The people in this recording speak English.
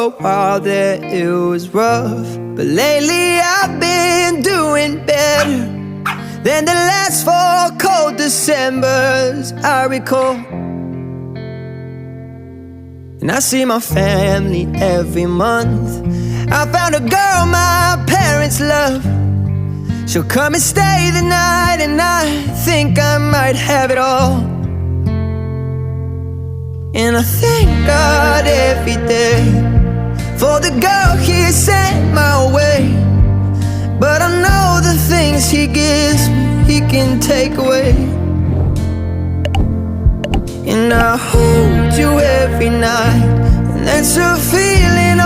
a while there it was rough, but lately I've been doing better than the last 4 cold Decembers I recall. And I see my family every month. I found a girl my parents love. She'll come and stay the night, and I think I might have it all. And I thank God every day for the girl He sent my way. But I know the things He gives me, He can take away. And I hold you every night, and that's a feeling